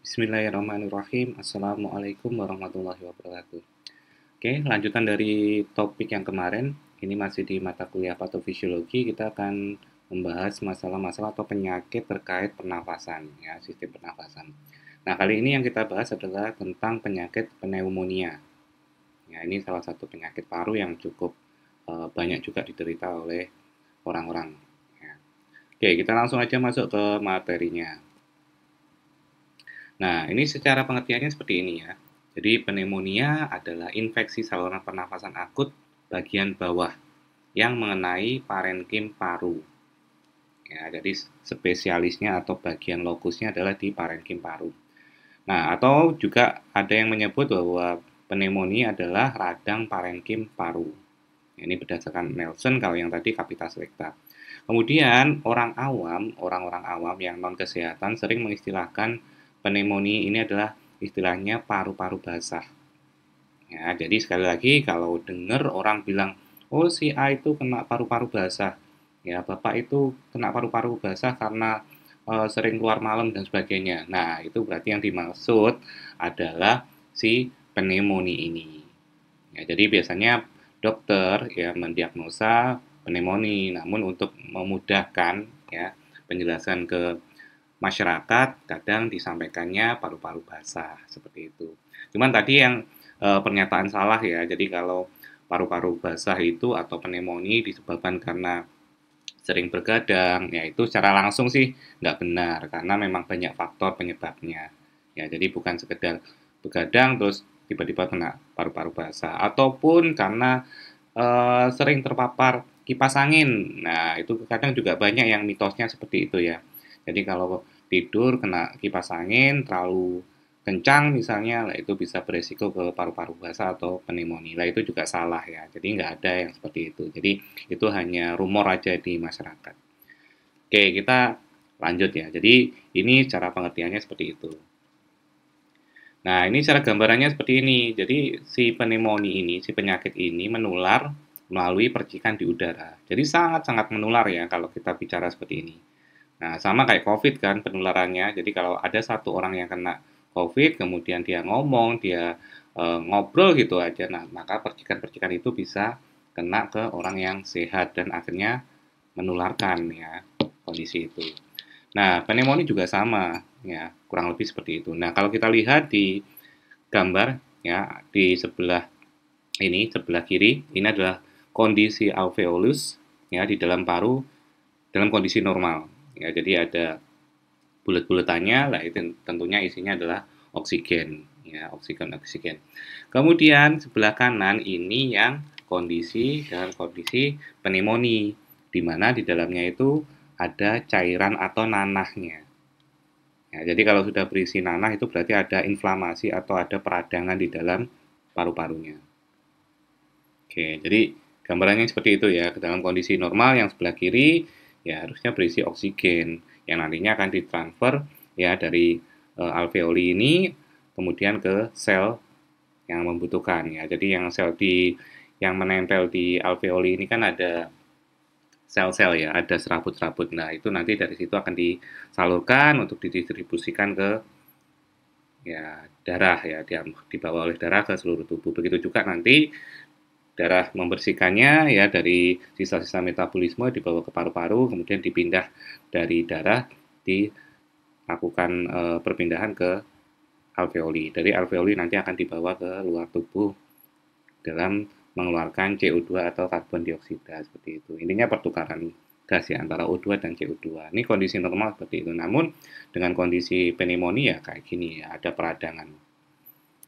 Bismillahirrahmanirrahim. Assalamualaikum warahmatullahi wabarakatuh. Oke, lanjutan dari topik yang kemarin. Ini masih di mata kuliah patofisiologi. Kita akan membahas masalah-masalah atau penyakit terkait pernafasan, ya, sistem pernafasan. Nah, kali ini yang kita bahas adalah tentang penyakit pneumonia. Ya, ini salah satu penyakit paru yang cukup banyak juga diderita oleh orang-orang. Ya. Oke, kita langsung aja masuk ke materinya. Nah, ini secara pengertiannya seperti ini ya. Jadi pneumonia adalah infeksi saluran pernafasan akut bagian bawah yang mengenai parenkim paru. Ya, jadi spesialisnya atau bagian lokusnya adalah di parenkim paru. Nah, atau juga ada yang menyebut bahwa pneumonia adalah radang parenkim paru. Ini berdasarkan Nelson, kalau yang tadi capitas recta. Kemudian orang-orang awam yang non kesehatan sering mengistilahkan pneumonia ini adalah istilahnya paru-paru basah. Ya, jadi sekali lagi kalau dengar orang bilang, oh si A itu kena paru-paru basah, ya bapak itu kena paru-paru basah karena sering keluar malam dan sebagainya. Nah, itu berarti yang dimaksud adalah si pneumonia ini. Ya, jadi biasanya dokter ya mendiagnosa pneumonia, namun untuk memudahkan ya penjelasan ke masyarakat kadang disampaikannya paru-paru basah seperti itu. Cuman tadi yang pernyataan salah ya. Jadi kalau paru-paru basah itu atau pneumonia disebabkan karena sering bergadang, ya itu secara langsung sih nggak benar karena memang banyak faktor penyebabnya. Ya, jadi bukan sekedar begadang terus tiba-tiba kena paru-paru basah ataupun karena sering terpapar kipas angin. Nah, itu kadang juga banyak yang mitosnya seperti itu ya. Jadi kalau tidur kena kipas angin terlalu kencang misalnya, lah itu bisa beresiko ke paru-paru basah atau pneumonia. Lah itu juga salah ya. Jadi nggak ada yang seperti itu. Jadi itu hanya rumor aja di masyarakat. Oke, kita lanjut ya. Jadi ini cara pengertiannya seperti itu. Nah, ini cara gambarannya seperti ini. Jadi si pneumonia ini, si penyakit ini menular melalui percikan di udara. Jadi sangat-sangat menular ya kalau kita bicara seperti ini. Nah, sama kayak COVID kan penularannya. Jadi kalau ada satu orang yang kena COVID, kemudian dia ngomong, dia ngobrol gitu aja, nah maka percikan-percikan itu bisa kena ke orang yang sehat dan akhirnya menularkan ya kondisi itu. Nah, pneumonia juga sama ya, kurang lebih seperti itu. Nah, kalau kita lihat di gambar ya di sebelah kiri ini adalah kondisi alveolus ya di dalam paru dalam kondisi normal. Ya, jadi ada bulat-bulatannya, lah itu tentunya isinya adalah oksigen, ya oksigen. Kemudian sebelah kanan ini yang dalam kondisi pneumonia, di mana di dalamnya itu ada cairan atau nanahnya. Ya, jadi kalau sudah berisi nanah itu berarti ada inflamasi atau ada peradangan di dalam paru-parunya. Oke, jadi gambarannya seperti itu ya. Dalam kondisi normal yang sebelah kiri ya harusnya berisi oksigen yang nantinya akan ditransfer ya dari alveoli ini kemudian ke sel yang membutuhkan ya. Jadi yang menempel di alveoli ini kan ada sel-sel ya, ada serabut-serabut. Nah, itu nanti dari situ akan disalurkan untuk didistribusikan ke ya darah ya, dibawa oleh darah ke seluruh tubuh. Begitu juga nanti darah membersihkannya ya dari sisa-sisa metabolisme dibawa ke paru-paru, kemudian dipindah dari darah dilakukan perpindahan ke alveoli. Dari alveoli nanti akan dibawa ke luar tubuh dalam mengeluarkan CO2 atau karbon dioksida seperti itu. Intinya pertukaran gas ya antara O2 dan CO2. Ini kondisi normal seperti itu. Namun dengan kondisi pneumonia kayak gini ya, ada peradangan.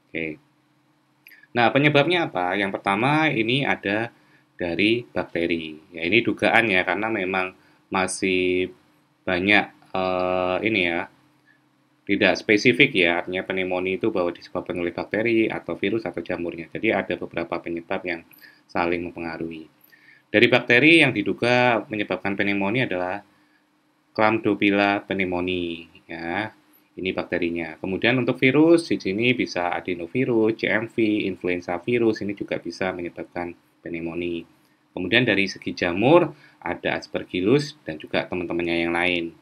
Oke. Nah, penyebabnya apa? Yang pertama ini ada dari bakteri. Ya, ini dugaan ya karena memang masih banyak ini ya tidak spesifik ya, artinya pneumonia itu bahwa disebabkan oleh bakteri atau virus atau jamurnya. Jadi ada beberapa penyebab yang saling mempengaruhi. Dari bakteri yang diduga menyebabkan pneumonia adalah Campylobacter pneumoniae ya. Ini bakterinya. Kemudian untuk virus di sini bisa adenovirus, CMV, influenza virus ini juga bisa menyebabkan pneumonia. Kemudian dari segi jamur ada Aspergillus dan juga teman-temannya yang lain.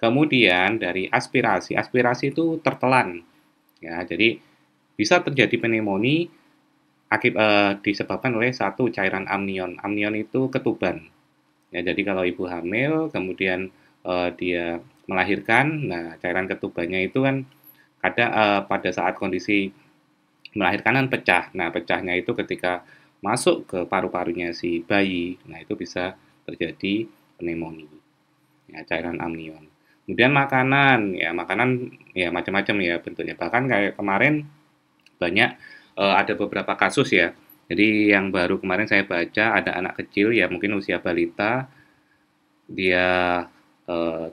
Kemudian dari aspirasi, aspirasi itu tertelan, ya. Jadi bisa terjadi pneumonia disebabkan oleh satu cairan amnion. Amnion itu ketuban. Ya, jadi kalau ibu hamil, kemudian dia melahirkan, nah cairan ketubannya itu kan kadang pada saat kondisi melahirkan kan pecah. Nah, pecahnya itu ketika masuk ke paru-parunya si bayi, nah itu bisa terjadi pneumonia, ya, cairan amnion. Kemudian makanan ya macam-macam ya bentuknya. Bahkan kayak kemarin banyak ada beberapa kasus ya. Jadi yang baru kemarin saya baca ada anak kecil ya mungkin usia balita, dia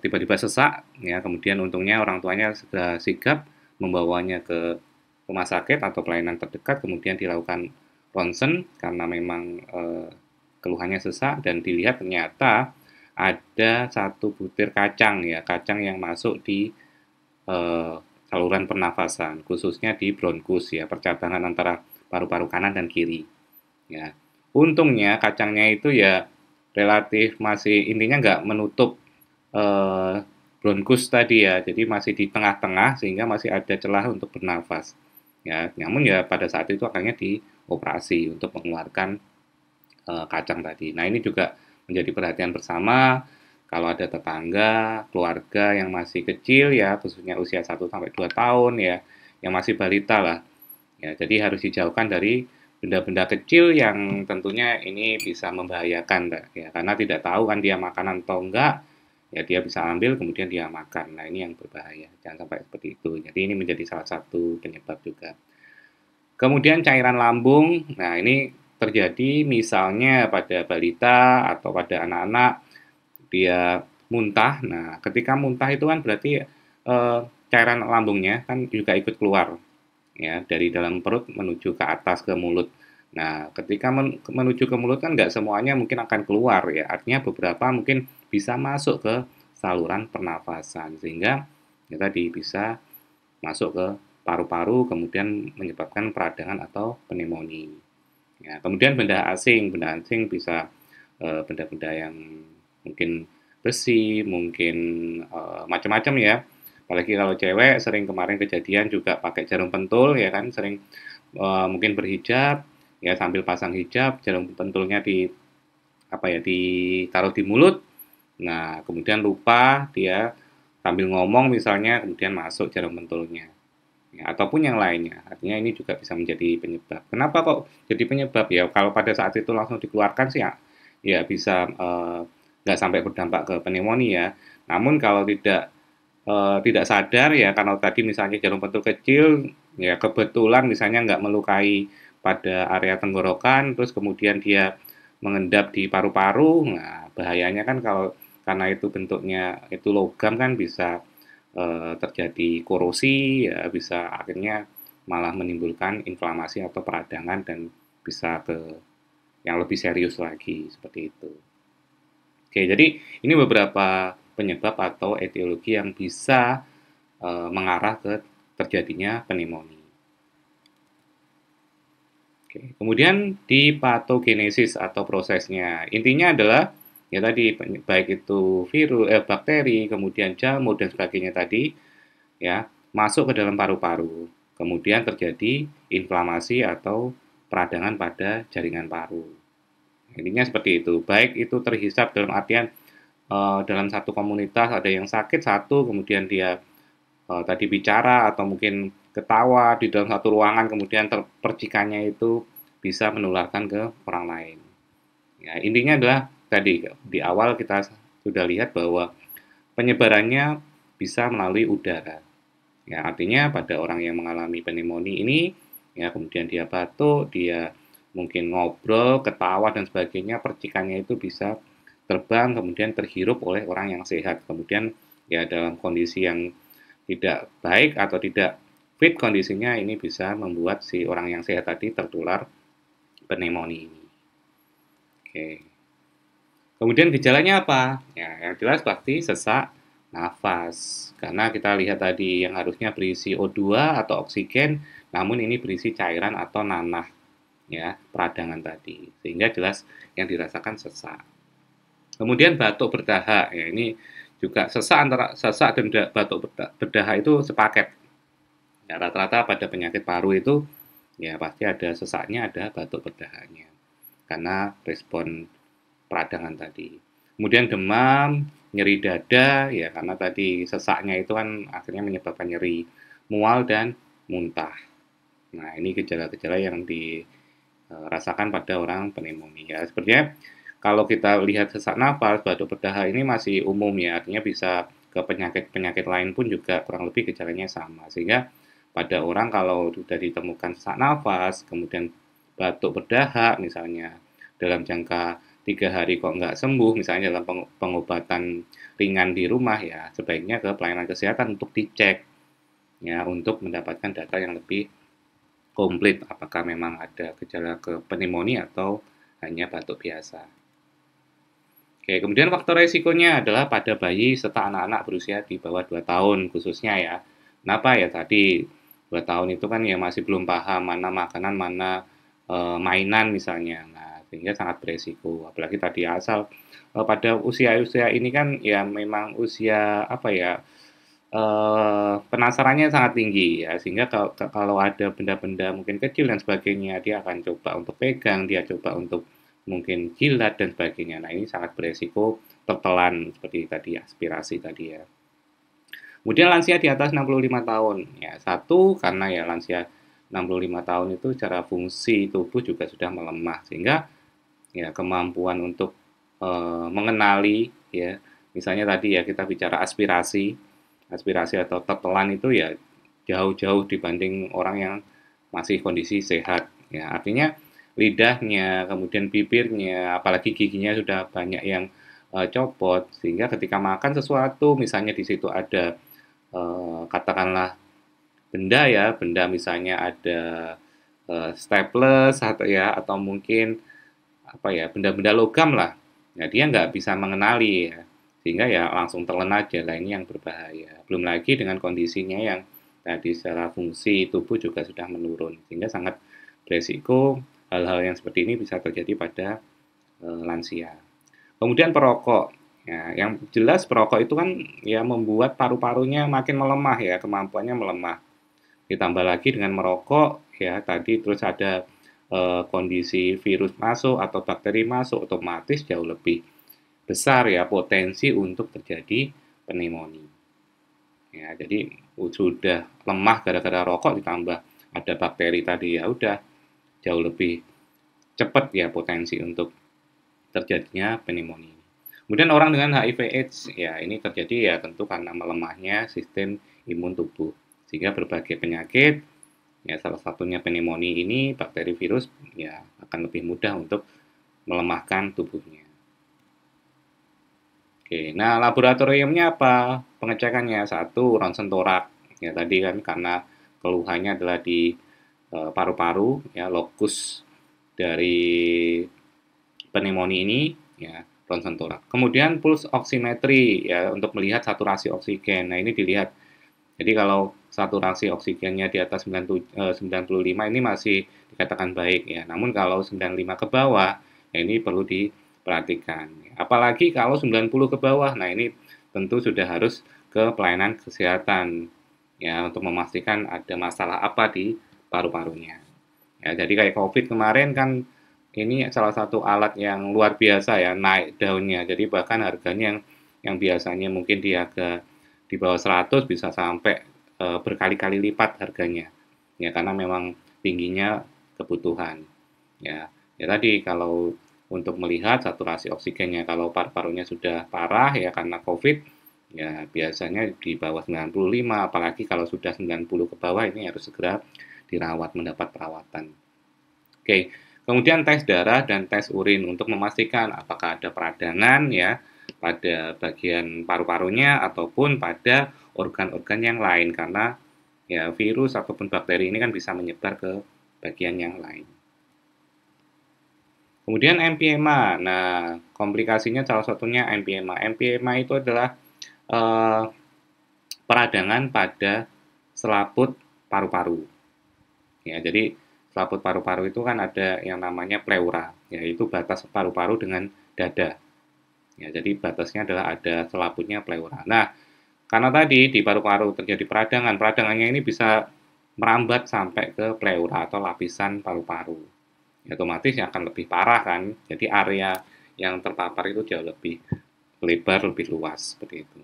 tiba-tiba sesak ya, kemudian untungnya orang tuanya segera sigap membawanya ke rumah sakit atau pelayanan terdekat, kemudian dilakukan ronsen karena memang keluhannya sesak dan dilihat ternyata ada satu butir kacang ya, kacang yang masuk di eh, saluran pernafasan, khususnya di bronkus ya, percabangan antara paru-paru kanan dan kiri. Ya, untungnya kacangnya itu ya relatif masih intinya nggak menutup eh, bronkus tadi ya, jadi masih di tengah-tengah sehingga masih ada celah untuk bernafas. Ya, namun ya pada saat itu akhirnya dioperasi untuk mengeluarkan kacang tadi. Nah, ini juga menjadi perhatian bersama kalau ada tetangga, keluarga yang masih kecil ya, khususnya usia 1 sampai 2 tahun ya, yang masih balita lah. Ya, jadi harus dijauhkan dari benda-benda kecil yang tentunya ini bisa membahayakan, ya, karena tidak tahu kan dia makanan atau enggak, ya dia bisa ambil kemudian dia makan. Nah, ini yang berbahaya. Jangan sampai seperti itu. Jadi ini menjadi salah satu penyebab juga. Kemudian cairan lambung, nah ini terjadi misalnya pada balita atau pada anak-anak dia muntah. Nah, ketika muntah itu kan berarti cairan lambungnya kan juga ikut keluar ya dari dalam perut menuju ke atas ke mulut. Nah, ketika menuju ke mulut kan nggak semuanya mungkin akan keluar ya. Artinya beberapa mungkin bisa masuk ke saluran pernafasan sehingga ya tadi bisa masuk ke paru-paru kemudian menyebabkan peradangan atau pneumonia. Ya, kemudian benda asing bisa benda-benda yang mungkin besi, mungkin macam-macam ya. Apalagi kalau cewek sering kemarin kejadian juga pakai jarum pentul ya kan, sering mungkin berhijab ya sambil pasang hijab, jarum pentulnya apa ya ditaruh di mulut. Nah, kemudian lupa dia sambil ngomong misalnya kemudian masuk jarum pentulnya. Ya, ataupun yang lainnya. Artinya ini juga bisa menjadi penyebab. Kenapa kok jadi penyebab ya? Kalau pada saat itu langsung dikeluarkan sih ya, ya bisa nggak sampai berdampak ke pneumonia ya. Namun kalau tidak sadar ya, karena tadi misalnya jarum pentul kecil, ya kebetulan misalnya nggak melukai pada area tenggorokan, terus kemudian dia mengendap di paru-paru, nah bahayanya kan kalau karena itu bentuknya itu logam kan bisa terjadi korosi, ya bisa akhirnya malah menimbulkan inflamasi atau peradangan dan bisa ke yang lebih serius lagi seperti itu. Oke, jadi ini beberapa penyebab atau etiologi yang bisa mengarah ke terjadinya pneumonia. Oke, kemudian di patogenesis atau prosesnya, intinya adalah ya tadi baik itu virus, bakteri, kemudian jamur dan sebagainya tadi ya masuk ke dalam paru-paru. Kemudian terjadi inflamasi atau peradangan pada jaringan paru. Intinya seperti itu. Baik itu terhisap dalam artian dalam satu komunitas ada yang sakit satu, kemudian dia tadi bicara atau mungkin ketawa di dalam satu ruangan, kemudian percikannya itu bisa menularkan ke orang lain. Ya, intinya adalah tadi di awal kita sudah lihat bahwa penyebarannya bisa melalui udara. Ya, artinya pada orang yang mengalami pneumonia ini, ya kemudian dia batuk, dia mungkin ngobrol, ketawa dan sebagainya, percikannya itu bisa terbang kemudian terhirup oleh orang yang sehat. Kemudian ya dalam kondisi yang tidak baik atau tidak fit kondisinya ini bisa membuat si orang yang sehat tadi tertular pneumonia ini. Oke. Kemudian gejalanya apa? Ya, yang jelas pasti sesak nafas. Karena kita lihat tadi yang harusnya berisi O2 atau oksigen, namun ini berisi cairan atau nanah, ya, peradangan tadi. Sehingga jelas yang dirasakan sesak. Kemudian batuk berdahak, ya ini juga sesak dan batuk berdahak itu sepaket. Ya, rata-rata pada penyakit paru itu ya pasti ada sesaknya, ada batuk berdahaknya karena respon peradangan tadi. Kemudian demam, nyeri dada ya karena tadi sesaknya itu kan akhirnya menyebabkan nyeri, mual dan muntah. Nah, ini gejala-gejala yang dirasakan pada orang pneumonia. Sepertinya kalau kita lihat sesak napas, batuk berdahak ini masih umum ya, artinya bisa ke penyakit-penyakit lain pun juga kurang lebih gejalanya sama. Sehingga pada orang kalau sudah ditemukan sesak nafas, kemudian batuk berdahak misalnya dalam jangka 3 hari kok nggak sembuh, misalnya dalam pengobatan ringan di rumah ya, sebaiknya ke pelayanan kesehatan untuk dicek ya, untuk mendapatkan data yang lebih komplit apakah memang ada gejala ke pneumonia atau hanya batuk biasa. Oke, kemudian faktor resikonya adalah pada bayi serta anak-anak berusia di bawah 2 tahun khususnya ya. Kenapa ya tadi 2 tahun itu kan ya masih belum paham mana makanan, mana mainan misalnya. Nah, sehingga sangat beresiko. Apalagi tadi asal pada usia-usia ini kan ya memang usia apa ya, penasarannya sangat tinggi ya, sehingga kalau ada benda-benda mungkin kecil dan sebagainya, dia akan coba untuk pegang, dia coba untuk mungkin jilat dan sebagainya. Nah, ini sangat beresiko tertelan seperti tadi aspirasi tadi ya. Kemudian lansia di atas 65 tahun. Ya, satu karena ya lansia 65 tahun itu secara fungsi tubuh juga sudah melemah sehingga ya kemampuan untuk mengenali ya, misalnya tadi ya kita bicara aspirasi, aspirasi atau tetelan itu ya jauh-jauh dibanding orang yang masih kondisi sehat. Ya, artinya lidahnya, kemudian bibirnya, apalagi giginya sudah banyak yang copot, sehingga ketika makan sesuatu, misalnya di situ ada katakanlah benda ya, benda misalnya ada staples atau ya, atau mungkin apa ya, benda-benda logam lah. Nah, dia nggak bisa mengenali ya, sehingga ya langsung telan aja lah, ini yang berbahaya. Belum lagi dengan kondisinya yang tadi secara fungsi tubuh juga sudah menurun, sehingga sangat beresiko hal-hal yang seperti ini bisa terjadi pada lansia. Kemudian perokok, ya, yang jelas perokok itu kan ya membuat paru-parunya makin melemah ya, kemampuannya melemah. Ditambah lagi dengan merokok ya tadi terus ada kondisi virus masuk atau bakteri masuk, otomatis jauh lebih besar ya potensi untuk terjadi pneumonia. Ya, jadi sudah lemah gara-gara rokok ditambah ada bakteri tadi ya udah jauh lebih cepat ya potensi untuk terjadinya pneumonia. Kemudian orang dengan HIV/AIDS ya ini terjadi ya tentu karena melemahnya sistem imun tubuh sehingga berbagai penyakit ya salah satunya pneumonia ini bakteri virus ya akan lebih mudah untuk melemahkan tubuhnya. Oke, nah laboratoriumnya apa? Pengecekannya satu ronsen torak. Ya tadi kan karena keluhannya adalah di paru-paru ya lokus dari pneumonia ini ya ronsen torak. Kemudian pulse oximetry ya untuk melihat saturasi oksigen. Nah, ini dilihat. Jadi kalau saturasi oksigennya di atas 95 ini masih dikatakan baik ya. Namun kalau 95 ke bawah, ya ini perlu diperhatikan. Apalagi kalau 90 ke bawah, nah ini tentu sudah harus ke pelayanan kesehatan ya untuk memastikan ada masalah apa di paru-parunya. Ya, jadi kayak COVID kemarin kan ini salah satu alat yang luar biasa ya naik daunnya. Jadi bahkan harganya yang biasanya mungkin di harga di bawah 100 bisa sampai berkali-kali lipat harganya. Ya karena memang tingginya kebutuhan. Ya, ya tadi kalau untuk melihat saturasi oksigennya kalau paru-parunya sudah parah ya karena COVID ya biasanya di bawah 95 apalagi kalau sudah 90 ke bawah ini harus segera dirawat mendapat perawatan. Oke, kemudian tes darah dan tes urin untuk memastikan apakah ada peradangan ya pada bagian paru-parunya ataupun pada organ-organ yang lain karena ya virus ataupun bakteri ini kan bisa menyebar ke bagian yang lain. Kemudian emphysema. Nah, komplikasinya salah satunya emphysema. Emphysema itu adalah eh, peradangan pada selaput paru-paru. Ya, jadi selaput paru-paru itu kan ada yang namanya pleura, yaitu batas paru-paru dengan dada. Ya, jadi batasnya adalah ada selaputnya pleura. Nah, karena tadi di paru-paru terjadi peradangan, peradangannya ini bisa merambat sampai ke pleura atau lapisan paru-paru. Ya, otomatis yang akan lebih parah kan. Jadi area yang terpapar itu jauh lebih lebar, lebih luas seperti itu.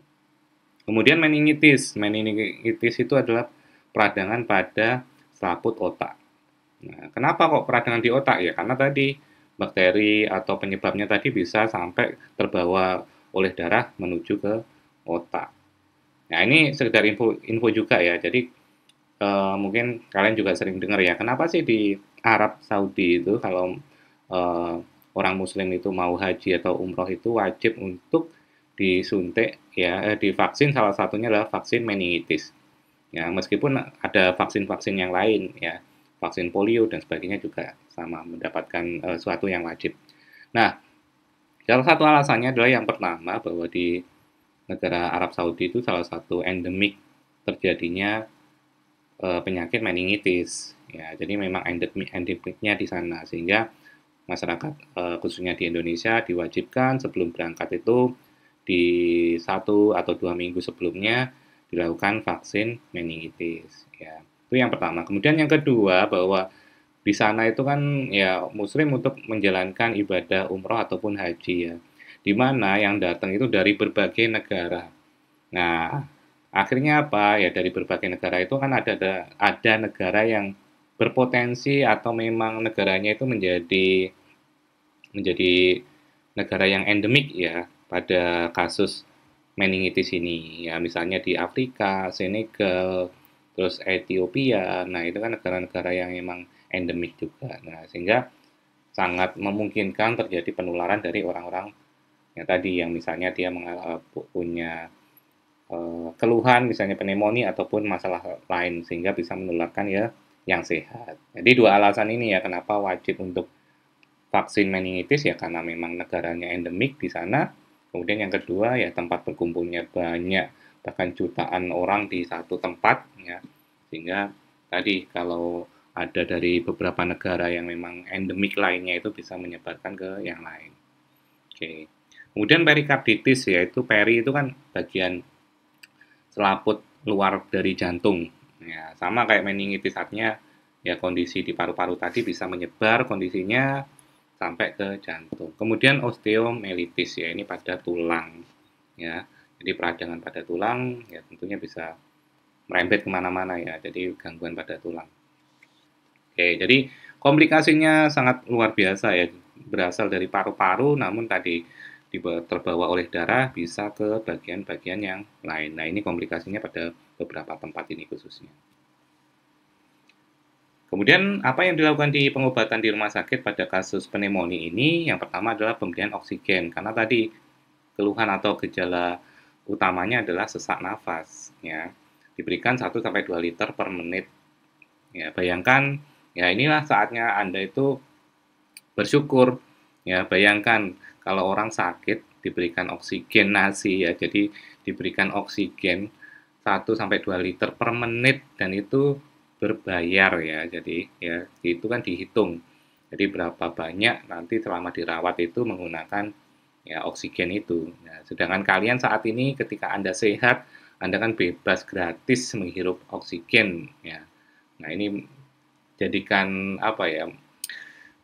Kemudian meningitis. Meningitis itu adalah peradangan pada selaput otak. Nah, kenapa kok peradangan di otak ya? Karena tadi bakteri atau penyebabnya tadi bisa sampai terbawa oleh darah menuju ke otak. Nah, ini sekedar info juga ya. Jadi mungkin kalian juga sering dengar ya, kenapa sih di Arab Saudi itu kalau eh, orang Muslim itu mau haji atau umroh itu wajib untuk disuntik ya, divaksin, salah satunya adalah vaksin meningitis. Ya, meskipun ada vaksin-vaksin yang lain ya, vaksin polio dan sebagainya juga sama mendapatkan suatu yang wajib. Nah, salah satu alasannya adalah yang pertama bahwa di negara Arab Saudi itu salah satu endemik terjadinya penyakit meningitis. Ya, jadi memang endemiknya di sana sehingga masyarakat khususnya di Indonesia diwajibkan sebelum berangkat itu di 1 atau 2 minggu sebelumnya dilakukan vaksin meningitis. Ya, itu yang pertama. Kemudian yang kedua bahwa di sana itu kan ya Muslim untuk menjalankan ibadah umroh ataupun haji ya, di mana yang datang itu dari berbagai negara. Nah, akhirnya apa? Ya dari berbagai negara itu kan ada negara yang berpotensi atau memang negaranya itu menjadi menjadi negara yang endemik ya pada kasus meningitis ini. Ya misalnya di Afrika, Senegal, terus Ethiopia. Nah, itu kan negara-negara yang memang endemik juga. Nah, sehingga sangat memungkinkan terjadi penularan dari orang-orang yang tadi yang misalnya dia punya keluhan misalnya pneumonia ataupun masalah lain sehingga bisa menularkan ya yang sehat. Jadi dua alasan ini ya kenapa wajib untuk vaksin meningitis ya karena memang negaranya endemik di sana. Kemudian yang kedua ya tempat berkumpulnya banyak bahkan jutaan orang di satu tempat ya. Sehingga tadi kalau ada dari beberapa negara yang memang endemik lainnya itu bisa menyebarkan ke yang lain. Oke. Kemudian perikarditis yaitu peri itu kan bagian selaput luar dari jantung. Ya, sama kayak meningitis artinya ya kondisi di paru-paru tadi bisa menyebar kondisinya sampai ke jantung. Kemudian osteomelitis ya ini pada tulang ya. Jadi peradangan pada tulang ya tentunya bisa merembet kemana-mana ya. Jadi gangguan pada tulang. Oke, jadi komplikasinya sangat luar biasa ya. Berasal dari paru-paru namun tadi terbawa oleh darah bisa ke bagian-bagian yang lain. Nah, ini komplikasinya pada beberapa tempat ini khususnya. Kemudian apa yang dilakukan di pengobatan di rumah sakit pada kasus pneumonia ini? Yang pertama adalah pemberian oksigen karena tadi keluhan atau gejala utamanya adalah sesak nafas ya. Diberikan 1 sampai 2 liter per menit. Ya, bayangkan ya inilah saatnya Anda itu bersyukur ya. Bayangkan kalau orang sakit diberikan oksigenasi ya. Jadi diberikan oksigen 1 sampai 2 liter per menit dan itu berbayar ya. Jadi ya itu kan dihitung. Jadi berapa banyak nanti selama dirawat itu menggunakan ya oksigen itu. Nah, sedangkan kalian saat ini ketika Anda sehat, Anda kan bebas gratis menghirup oksigen ya. Nah, ini jadikan apa ya?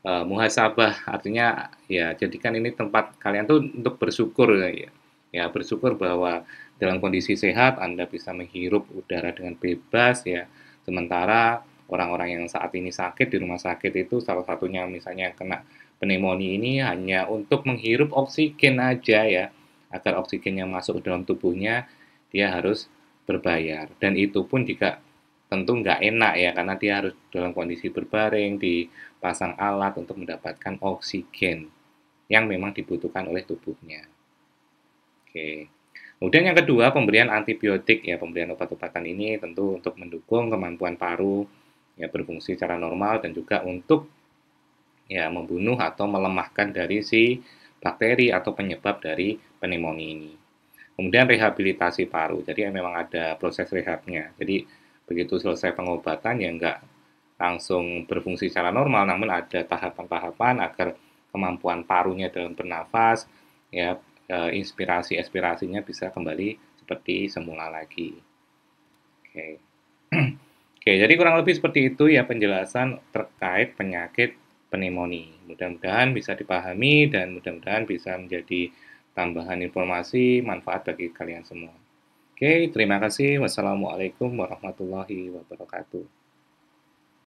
Muhasabah artinya ya jadikan ini tempat kalian tuh untuk bersyukur ya. Ya bersyukur bahwa dalam kondisi sehat Anda bisa menghirup udara dengan bebas ya. Sementara orang-orang yang saat ini sakit di rumah sakit itu salah satunya misalnya kena pneumonia ini hanya untuk menghirup oksigen aja ya. Agar oksigen yang masuk ke dalam tubuhnya dia harus berbayar dan itu pun jika tentu nggak enak ya karena dia harus dalam kondisi berbaring dipasang alat untuk mendapatkan oksigen yang memang dibutuhkan oleh tubuhnya. Oke. Kemudian yang kedua, pemberian antibiotik ya, pemberian obat-obatan ini tentu untuk mendukung kemampuan paru ya berfungsi secara normal dan juga untuk ya membunuh atau melemahkan dari si bakteri atau penyebab dari pneumonia ini. Kemudian rehabilitasi paru, jadi memang ada proses rehabnya. Jadi begitu selesai pengobatan ya enggak langsung berfungsi secara normal, namun ada tahapan-tahapan agar kemampuan parunya dalam bernafas ya inspirasi-aspirasinya bisa kembali seperti semula lagi. Oke. Oke, jadi kurang lebih seperti itu ya penjelasan terkait penyakit pneumonia. Mudah-mudahan bisa dipahami dan mudah-mudahan bisa menjadi tambahan informasi manfaat bagi kalian semua. Oke, terima kasih. Wassalamualaikum warahmatullahi wabarakatuh.